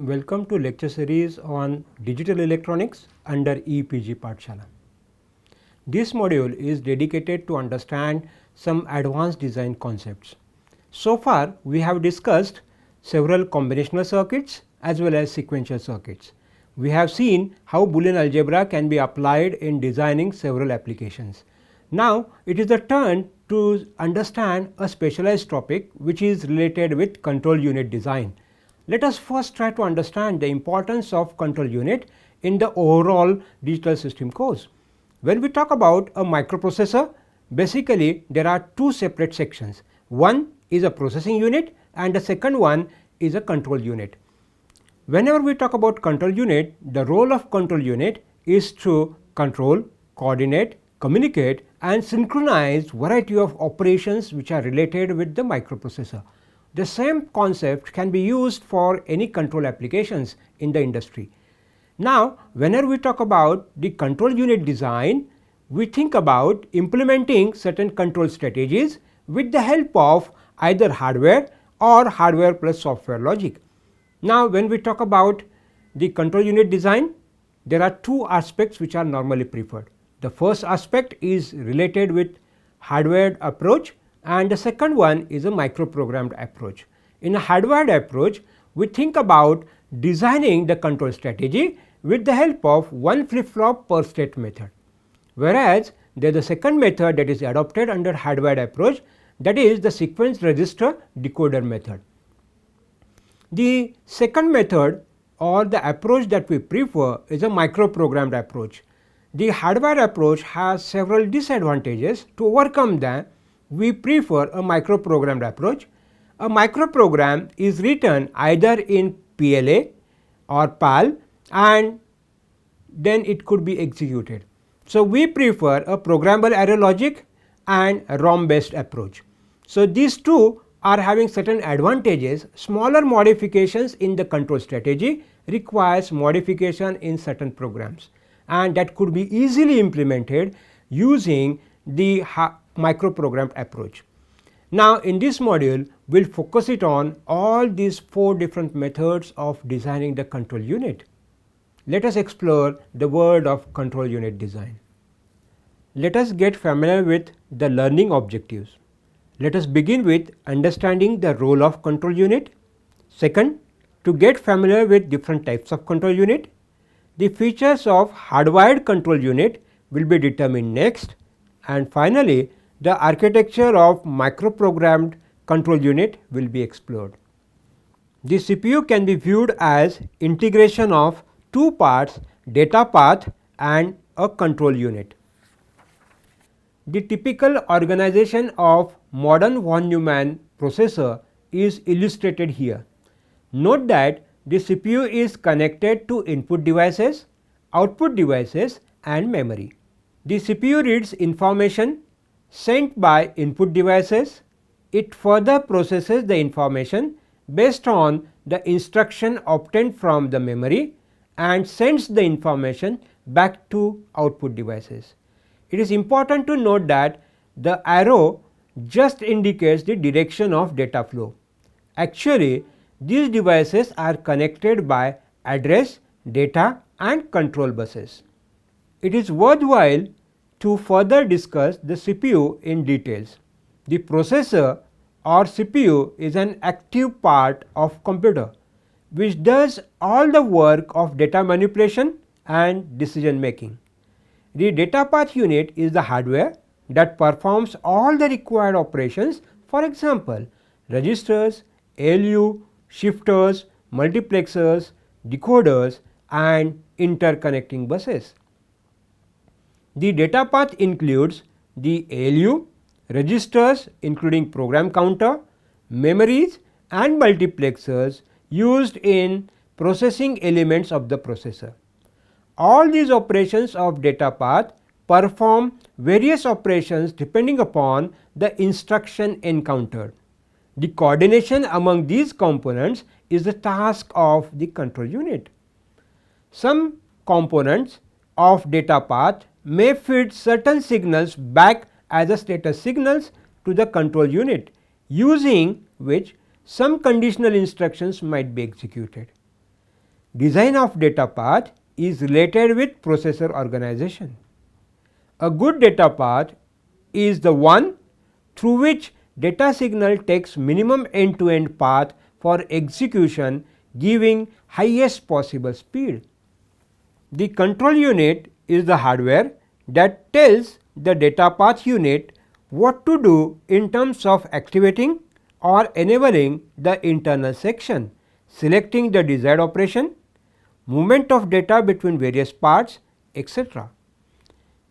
Welcome to lecture series on digital electronics under EPG Pathshala. This module is dedicated to understand some advanced design concepts. So far we have discussed several combinational circuits as well as sequential circuits. We have seen how Boolean algebra can be applied in designing several applications. Now it is the turn to understand a specialized topic which is related with control unit design. Let us first try to understand the importance of control unit in the overall digital system course. When we talk about a microprocessor, basically there are two separate sections. One is a processing unit and the second one is a control unit. Whenever we talk about control unit, the role of control unit is to control, coordinate, communicate and synchronize variety of operations which are related with the microprocessor. The same concept can be used for any control applications in the industry. Now, whenever we talk about the control unit design, we think about implementing certain control strategies with the help of either hardware or hardware plus software logic. Now, when we talk about the control unit design, there are two aspects which are normally preferred. The first aspect is related with hardware approach and the second one is a microprogrammed approach. In a hardwired approach, we think about designing the control strategy with the help of one flip-flop per state method. Whereas, there is a second method that is adopted under hardwired approach, that is the sequence register decoder method. The second method or the approach that we prefer is a microprogrammed approach. The hardwired approach has several disadvantages. To overcome them, we prefer a microprogrammed approach. A microprogram is written either in PLA or PAL and then it could be executed. So, we prefer a programmable array logic and a ROM based approach. So, these two are having certain advantages. Smaller modifications in the control strategy requires modification in certain programs and that could be easily implemented using the microprogrammed approach. Now, in this module we will focus it on all these four different methods of designing the control unit. Let us explore the world of control unit design. Let us get familiar with the learning objectives. Let us begin with understanding the role of control unit. Second, to get familiar with different types of control unit. The features of hardwired control unit will be determined next, and finally, the architecture of microprogrammed control unit will be explored. The CPU can be viewed as integration of two parts, data path and a control unit. The typical organization of modern von Neumann processor is illustrated here. Note that the CPU is connected to input devices, output devices and memory. The CPU reads information sent by input devices. It further processes the information based on the instruction obtained from the memory and sends the information back to output devices. It is important to note that the arrow just indicates the direction of data flow. Actually, these devices are connected by address, data and control buses. It is worthwhile to further discuss the CPU in details. The processor or CPU is an active part of computer which does all the work of data manipulation and decision making. The data path unit is the hardware that performs all the required operations, for example, registers, ALU, shifters, multiplexers, decoders and interconnecting buses. The data path includes the ALU, registers including program counter, memories and multiplexers used in processing elements of the processor. All these operations of data path perform various operations depending upon the instruction encountered. The coordination among these components is the task of the control unit. Some components of data path may feed certain signals back as a status signals to the control unit, using which some conditional instructions might be executed. design of data path is related with processor organization. A good data path is the one through which data signal takes minimum end-to-end path for execution, giving highest possible speed. The control unit is the hardware that tells the data path unit what to do in terms of activating or enabling the internal section, selecting the desired operation, movement of data between various parts, etc.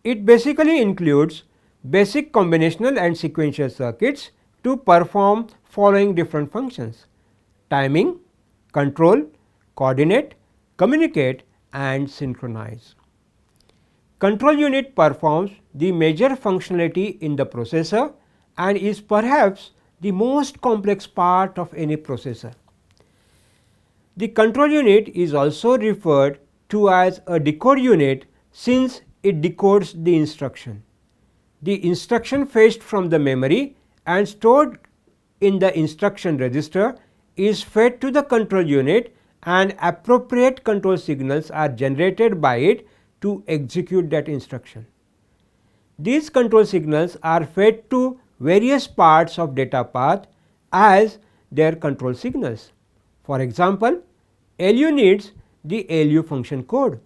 It basically includes basic combinational and sequential circuits to perform following different functions: timing, control, coordinate, communicate and synchronize. Control unit performs the major functionality in the processor and is perhaps the most complex part of any processor. The control unit is also referred to as a decode unit since it decodes the instruction. The instruction fetched from the memory and stored in the instruction register is fed to the control unit and appropriate control signals are generated by it to execute that instruction. These control signals are fed to various parts of data path as their control signals. For example, ALU needs the ALU function code,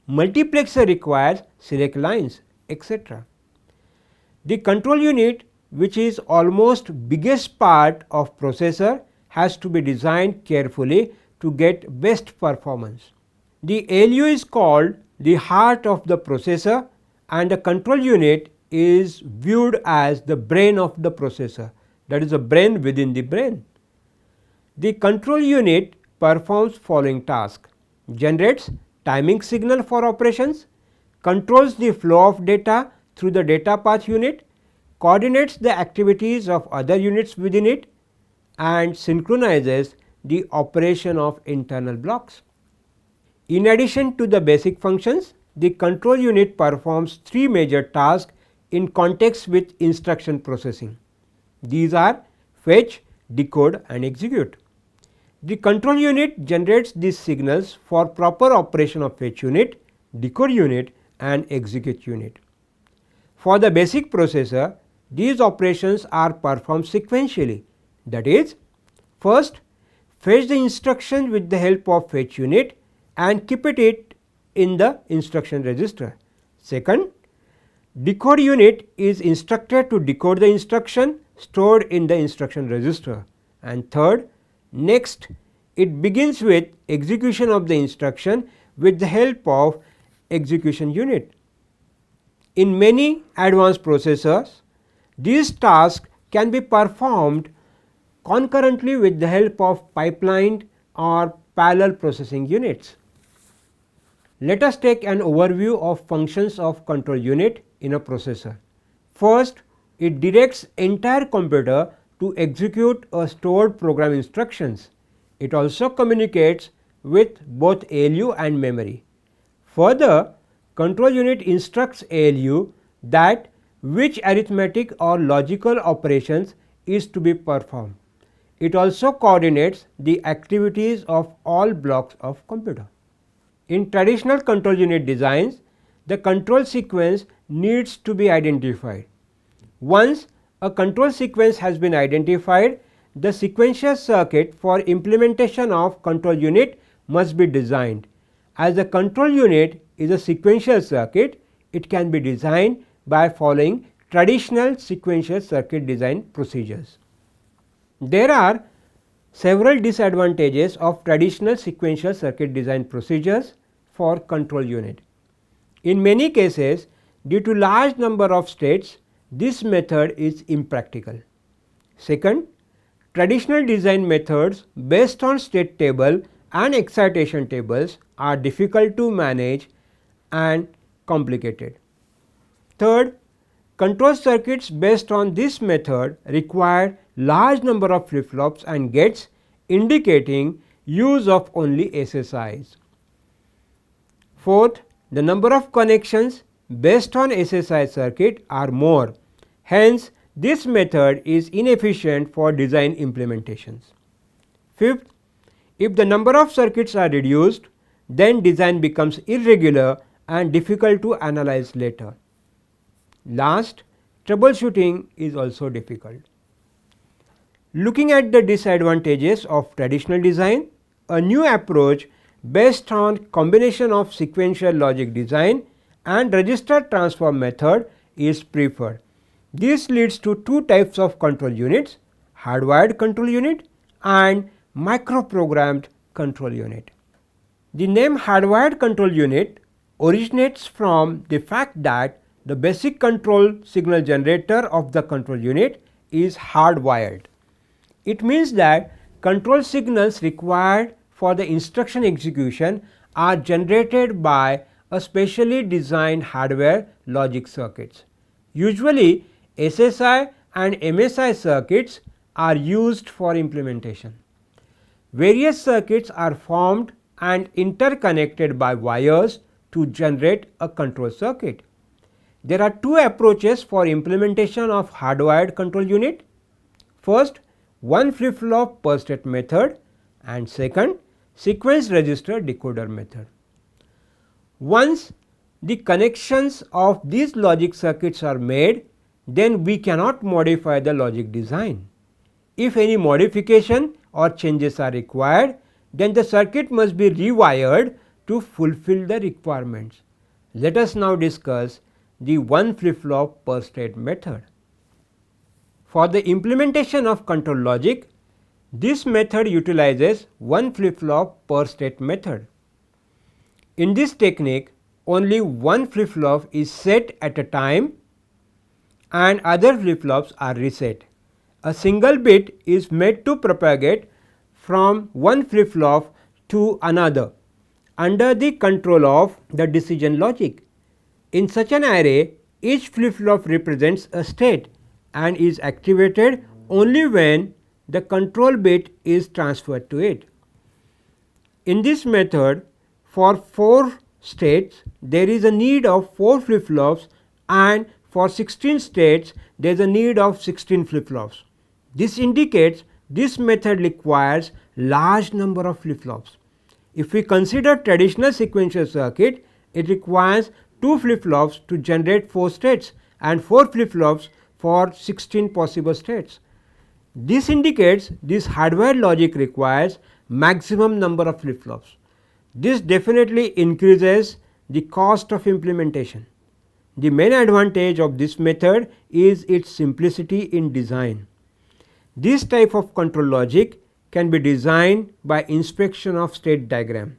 multiplexer requires select lines, etc. The control unit, which is almost biggest part of processor, has to be designed carefully to get best performance. The ALU is called the heart of the processor and the control unit is viewed as the brain of the processor, that is, a brain within the brain. The control unit performs following tasks: generates timing signal for operations, controls the flow of data through the data path unit, coordinates the activities of other units within it and synchronizes the operation of internal blocks. In addition to the basic functions, the control unit performs three major tasks in context with instruction processing. These are fetch, decode and execute. The control unit generates these signals for proper operation of fetch unit, decode unit and execute unit. For the basic processor, these operations are performed sequentially, that is, first fetch the instruction with the help of fetch unit and keep it in the instruction register. Second, decode unit is instructed to decode the instruction stored in the instruction register. And third, next it begins with execution of the instruction with the help of execution unit. In many advanced processors, these tasks can be performed concurrently with the help of pipelined or parallel processing units. Let us take an overview of functions of control unit in a processor. First, it directs entire computer to execute a stored program instructions. It also communicates with both ALU and memory. Further, control unit instructs ALU that which arithmetic or logical operations is to be performed. It also coordinates the activities of all blocks of computer. In traditional control unit designs, the control sequence needs to be identified. Once a control sequence has been identified, the sequential circuit for implementation of control unit must be designed. As the control unit is a sequential circuit, it can be designed by following traditional sequential circuit design procedures. There are several disadvantages of traditional sequential circuit design procedures for control unit. In many cases, due to large number of states, this method is impractical. Second, traditional design methods based on state table and excitation tables are difficult to manage and complicated. Third, control circuits based on this method require large number of flip-flops and gates, indicating use of only SSIs. Fourth, the number of connections based on SSI circuit are more, hence this method is inefficient for design implementations. Fifth, If the number of circuits are reduced, then design becomes irregular and difficult to analyze later. Last, troubleshooting is also difficult. Looking at the disadvantages of traditional design, a new approach based on combination of sequential logic design and register transform method is preferred. This leads to two types of control units: hardwired control unit and microprogrammed control unit. The name hardwired control unit originates from the fact that the basic control signal generator of the control unit is hardwired. It means that control signals required for the instruction execution are generated by a specially designed hardware logic circuits. Usually SSI and MSI circuits are used for implementation. Various circuits are formed and interconnected by wires to generate a control circuit. There are two approaches for implementation of hardwired control unit. First, one flip-flop per state method, and second, sequence register decoder method. Once the connections of these logic circuits are made, then we cannot modify the logic design. If any modification or changes are required, then the circuit must be rewired to fulfill the requirements. Let us now discuss the one flip-flop per state method. For the implementation of control logic, this method utilizes one flip-flop per state method. In this technique, only one flip-flop is set at a time and other flip-flops are reset. A single bit is made to propagate from one flip-flop to another under the control of the decision logic. In such an array, each flip-flop represents a state and is activated only when the control bit is transferred to it. In this method, for 4 states there is a need of 4 flip-flops, and for 16 states there is a need of 16 flip-flops. This indicates this method requires large number of flip-flops. If we consider traditional sequential circuit, it requires 2 flip-flops to generate 4 states and 4 flip-flops for 16 possible states. This indicates this hardware logic requires maximum number of flip-flops. This definitely increases the cost of implementation. The main advantage of this method is its simplicity in design. This type of control logic can be designed by inspection of state diagram,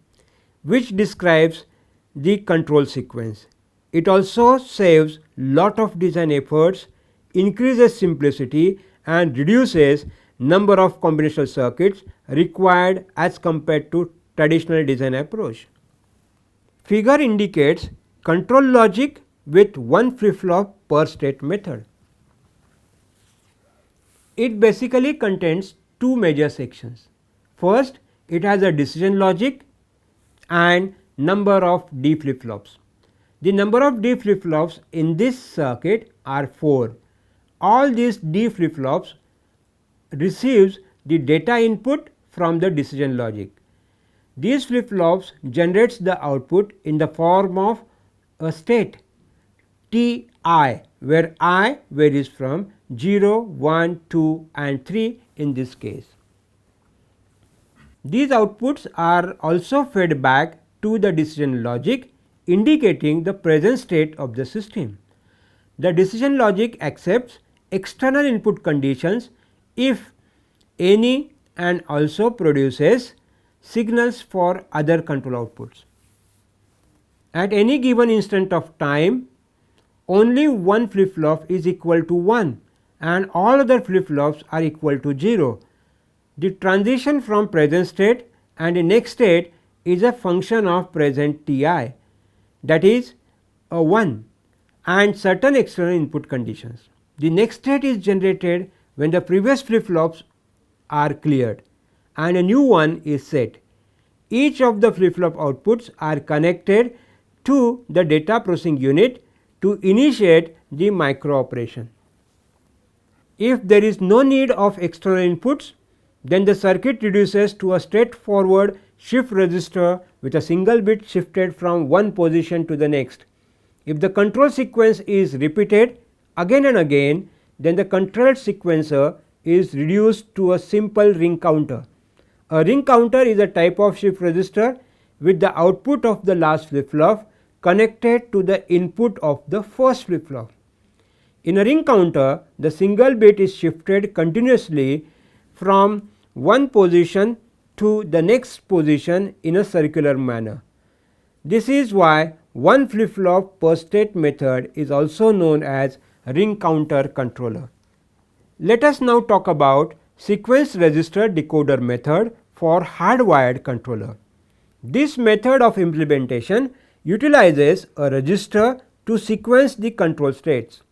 which describes the control sequence. It also saves lot of design efforts, increases simplicity and reduces number of combinational circuits required as compared to traditional design approach. Figure indicates control logic with one flip-flop per state method. It basically contains two major sections. First, it has a decision logic and number of D flip-flops. The number of D flip-flops in this circuit are 4. All these D flip-flops receives the data input from the decision logic. These flip-flops generates the output in the form of a state Ti, where I varies from 0, 1, 2 and 3 in this case. These outputs are also fed back to the decision logic, indicating the present state of the system. The decision logic accepts external input conditions if any and also produces signals for other control outputs. At any given instant of time, only one flip-flop is equal to 1 and all other flip-flops are equal to 0. The transition from present state and the next state is a function of present Ti, that is a 1, and certain external input conditions. The next state is generated when the previous flip-flops are cleared and a new one is set. Each of the flip-flop outputs are connected to the data processing unit to initiate the micro operation. If there is no need of external inputs, then the circuit reduces to a straightforward shift register with a single bit shifted from one position to the next. If the control sequence is repeated again and again, then the control sequencer is reduced to a simple ring counter. A ring counter is a type of shift register with the output of the last flip flop connected to the input of the first flip flop. In a ring counter, the single bit is shifted continuously from one position to the next position in a circular manner. This is why one flip flop per state method is also known as ring counter controller. Let us now talk about sequence register decoder method for hardwired controller. This method of implementation utilizes a register to sequence the control states.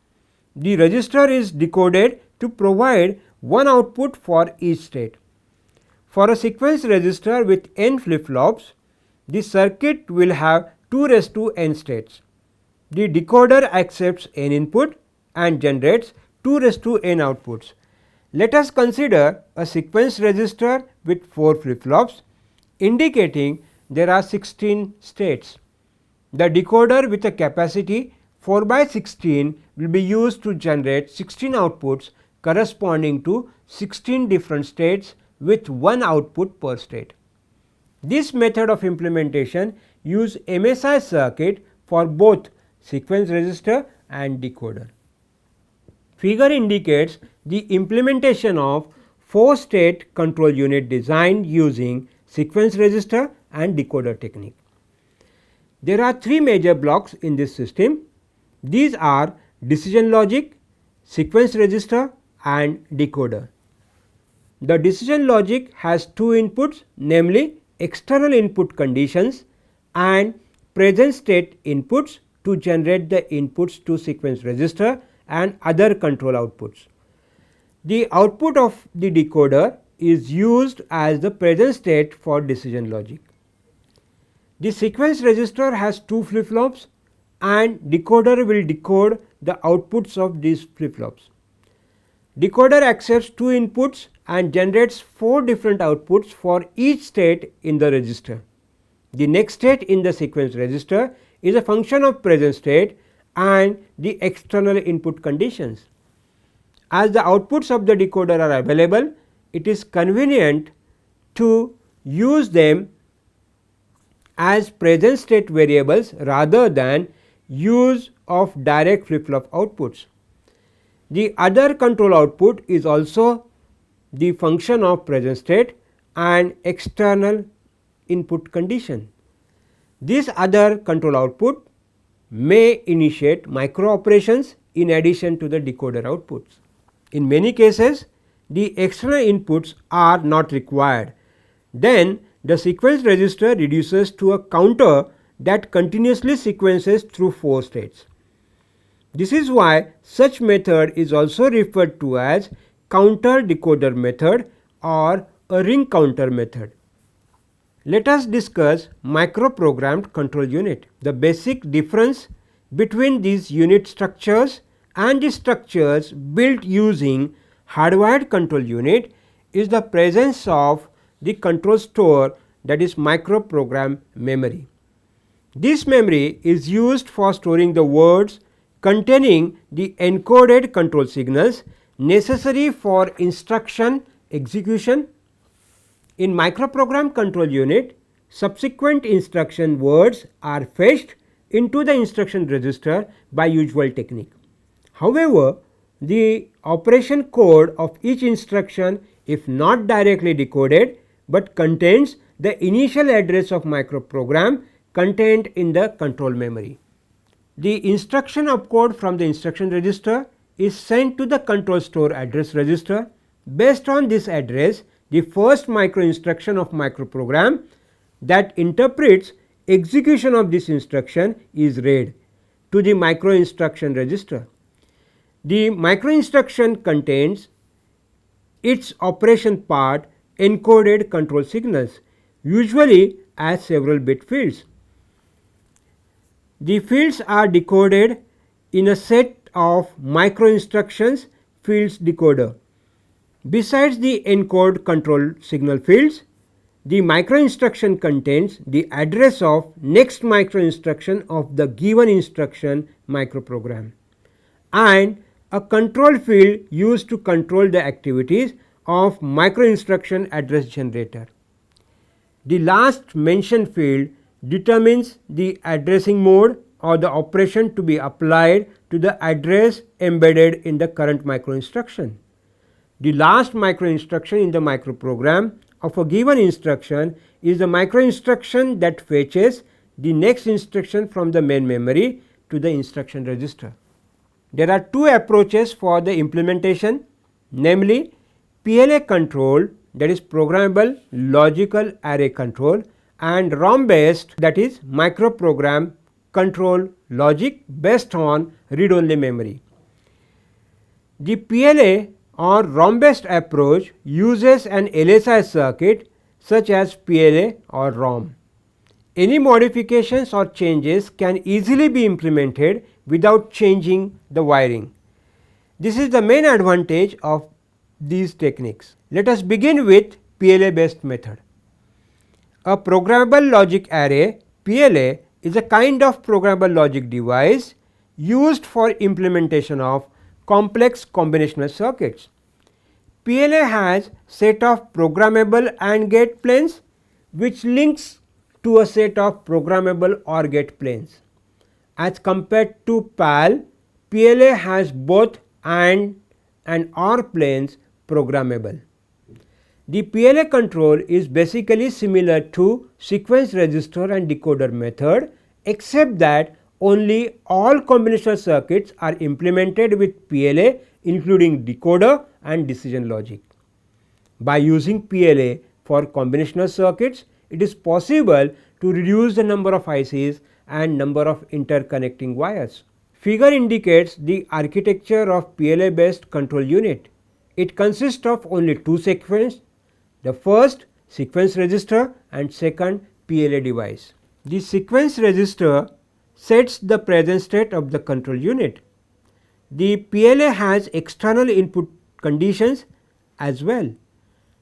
The register is decoded to provide one output for each state. For a sequence register with n flip flops, the circuit will have 2 raised to n states. The decoder accepts n input and generates 2 raised to n outputs. Let us consider a sequence register with 4 flip flops, indicating there are 16 states. The decoder with a capacity 4 by 16 will be used to generate 16 outputs corresponding to 16 different states with one output per state. This method of implementation uses MSI circuit for both sequence register and decoder. Figure indicates the implementation of 4-state control unit designed using sequence register and decoder technique. There are 3 major blocks in this system. These are decision logic, sequence register and decoder. The decision logic has 2 inputs, namely external input conditions and present state inputs to generate the inputs to sequence register and other control outputs. The output of the decoder is used as the present state for decision logic. The sequence register has 2 flip flops and decoder will decode the outputs of these flip flops. Decoder accepts 2 inputs and generates 4 different outputs for each state in the register. The next state in the sequence register is a function of present state and the external input conditions. As the outputs of the decoder are available, it is convenient to use them as present state variables rather than use of direct flip flop outputs. The other control output is also the function of present state and external input condition. This other control output may initiate micro operations in addition to the decoder outputs. In many cases, the external inputs are not required. Then the sequence register reduces to a counter that continuously sequences through 4 states. This is why such method is also referred to as counter decoder method or a ring counter method. Let us discuss microprogrammed control unit. The basic difference between these unit structures and the structures built using hardwired control unit is the presence of the control store, that is microprogram memory. This memory is used for storing the words containing the encoded control signals necessary for instruction execution. In microprogram control unit, subsequent instruction words are fetched into the instruction register by usual technique. However, the operation code of each instruction, if not directly decoded, but contains the initial address of microprogram contained in the control memory. The instruction opcode from the instruction register is sent to the control store address register. Based on this address, the first micro instruction of microprogram that interprets execution of this instruction is read to the micro instruction register. The micro instruction contains its operation part encoded control signals, usually as several bit fields. The fields are decoded in a set of micro instructions fields decoder. Besides the encode control signal fields, the micro instruction contains the address of next micro instruction of the given instruction microprogram and a control field used to control the activities of micro instruction address generator. The last mentioned field determines the addressing mode or the operation to be applied to the address embedded in the current micro instruction. The last micro instruction in the microprogram of a given instruction is the micro instruction that fetches the next instruction from the main memory to the instruction register. There are two approaches for the implementation, namely PLA control, that is programmable logical array control, and ROM based, that is microprogram control logic based on read only memory. The PLA or ROM based approach uses an LSI circuit such as PLA or ROM. Any modifications or changes can easily be implemented without changing the wiring. This is the main advantage of these techniques. Let us begin with PLA based method. A programmable logic array PLA is a kind of programmable logic device used for implementation of complex combinational circuits. PLA has set of programmable AND gate planes which links to a set of programmable OR gate planes. As compared to PAL, PLA has both AND and OR planes programmable. The PLA control is basically similar to sequence register and decoder method, except that only all combinational circuits are implemented with PLA, including decoder and decision logic. By using PLA for combinational circuits, it is possible to reduce the number of ICs and number of interconnecting wires. Figure indicates the architecture of PLA based control unit. It consists of only two segments, the first sequence register and second PLA device. The sequence register sets the present state of the control unit. The PLA has external input conditions as well.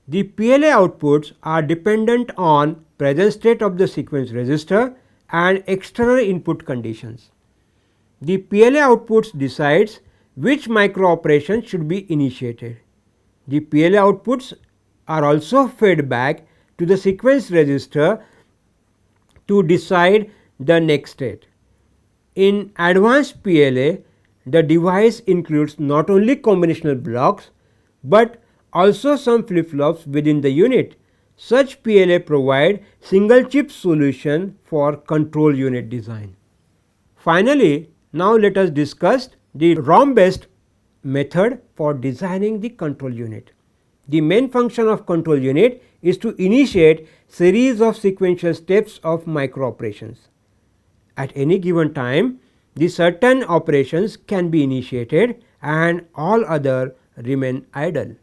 The PLA outputs are dependent on present state of the sequence register and external input conditions. The PLA outputs decides which micro operation should be initiated. The PLA outputs are also fed back to the sequence register to decide the next state. In advanced PLA, the device includes not only combinational blocks, but also some flip-flops within the unit. Such PLA provide single chip solution for control unit design. Finally, now let us discuss the ROM based method for designing the control unit. The main function of control unit is to initiate series of sequential steps of micro operations. At any given time, the certain operations can be initiated and all other remain idle.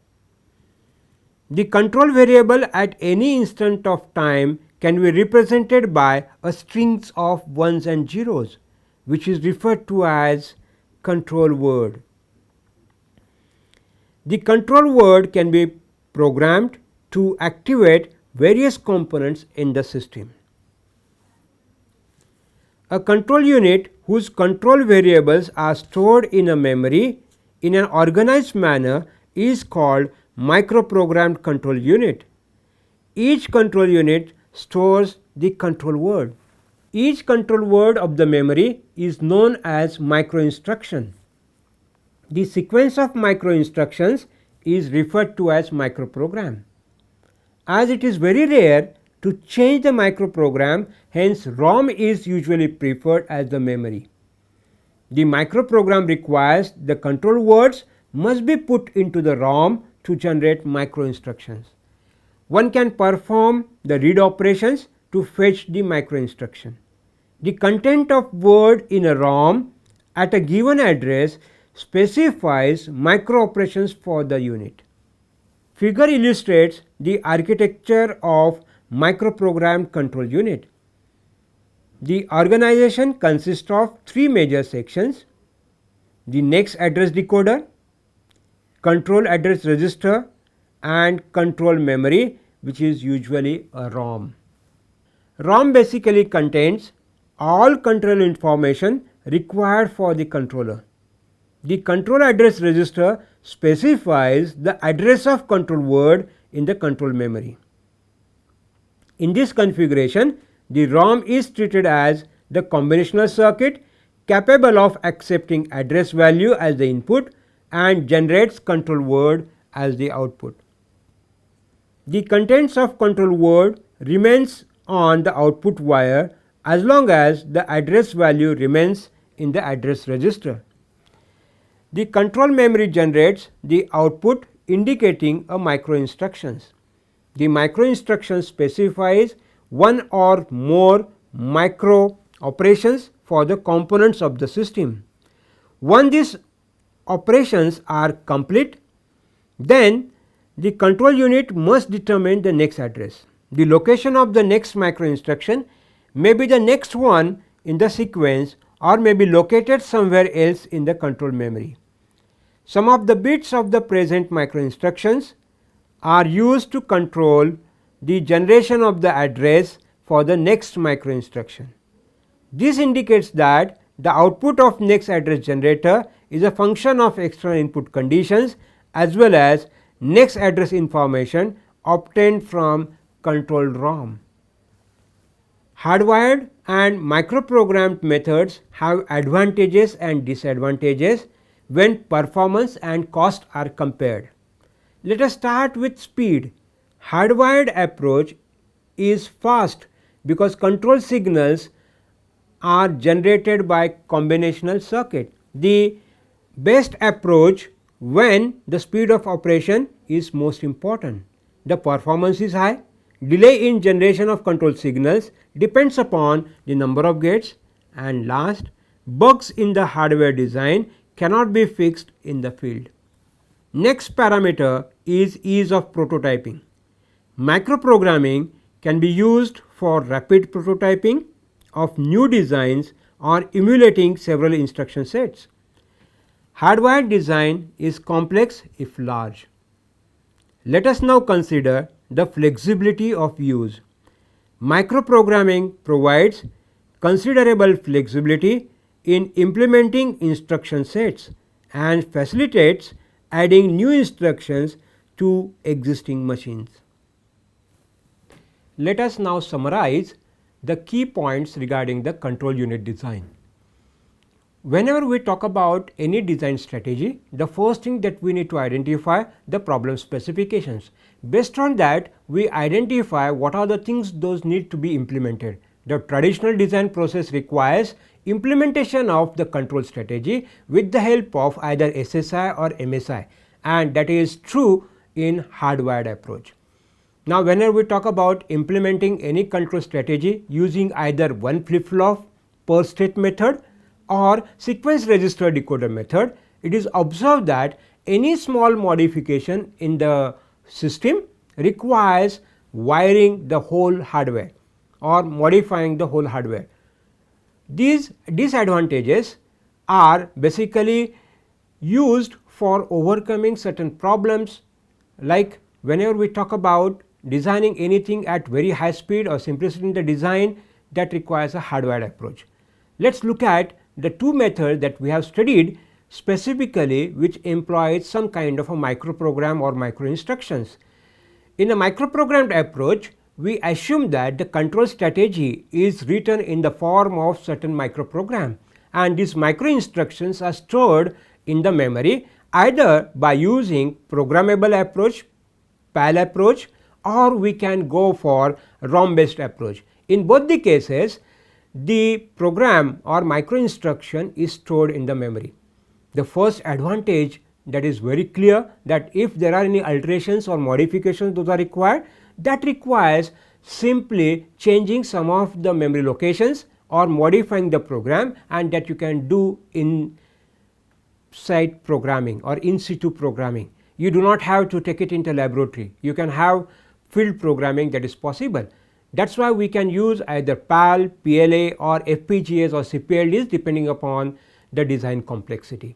The control variable at any instant of time can be represented by a strings of ones and zeros, which is referred to as control word. The control word can be programmed to activate various components in the system. A control unit whose control variables are stored in a memory in an organized manner is called microprogrammed control unit. Each control unit stores the control word. Each control word of the memory is known as micro instruction. The sequence of micro instructions is referred to as microprogram. As it is very rare to change the microprogram, hence ROM is usually preferred as the memory. The microprogram requires the control words must be put into the ROM to generate micro instructions. One can perform the read operations to fetch the micro instruction. The content of word in a ROM at a given address specifies micro operations for the unit. Figure illustrates the architecture of microprogrammed control unit. The organization consists of three major sections: the next address decoder, control address register and control memory, which is usually a ROM. ROM basically contains all control information required for the controller. The control address register specifies the address of control word in the control memory. In this configuration, the ROM is treated as the combinational circuit capable of accepting address value as the input and generates control word as the output. The contents of control word remains on the output wire as long as the address value remains in the address register. The control memory generates the output indicating a micro instructions. The micro instruction specifies one or more micro operations for the components of the system. Once these operations are complete, then the control unit must determine the next address. The location of the next micro instruction may be the next one in the sequence or may be located somewhere else in the control memory. Some of the bits of the present micro instructions are used to control the generation of the address for the next micro instruction. This indicates that the output of next address generator is a function of external input conditions as well as next address information obtained from control ROM. Hardwired and microprogrammed methods have advantages and disadvantages when performance and cost are compared. Let us start with speed. Hardwired approach is fast because control signals are generated by combinational circuit. The best approach when the speed of operation is most important. The performance is high. Delay in generation of control signals depends upon the number of gates, and last, bugs in the hardware design cannot be fixed in the field. Next parameter is ease of prototyping. Microprogramming can be used for rapid prototyping of new designs or emulating several instruction sets. Hardwired design is complex if large. Let us now consider the flexibility of use. Microprogramming provides considerable flexibility in implementing instruction sets and facilitates adding new instructions to existing machines. Let us now summarize the key points regarding the control unit design. Whenever we talk about any design strategy, the first thing that we need to identify the problem specifications. Based on that, we identify what are the things those need to be implemented. The traditional design process requires implementation of the control strategy with the help of either SSI or MSI, and that is true in hardwired approach. Now, whenever we talk about implementing any control strategy using either one flip-flop per state method or sequence register decoder method, it is observed that any small modification in the system requires wiring the whole hardware or modifying the whole hardware. These disadvantages are basically used for overcoming certain problems, like whenever we talk about designing anything at very high speed or simplicity in the design, that requires a hardwired approach. Let us look at the two methods that we have studied specifically, which employs some kind of a microprogram or micro instructions. In a microprogrammed approach, we assume that the control strategy is written in the form of certain microprogram, and these micro instructions are stored in the memory either by using programmable approach, PAL approach, or we can go for ROM based approach. In both the cases, the program or micro instruction is stored in the memory. The first advantage that is very clear, that if there are any alterations or modifications those are required, that requires simply changing some of the memory locations or modifying the program, and that you can do in site programming or in situ programming. You do not have to take it into laboratory, you can have field programming that is possible. That is why we can use either PAL, PLA or FPGAs or CPLDs depending upon the design complexity.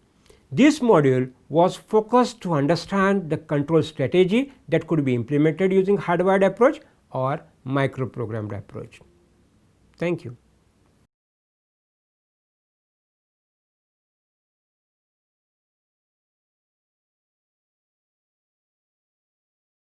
This module was focused to understand the control strategy that could be implemented using hardwired approach or microprogrammed approach. Thank you.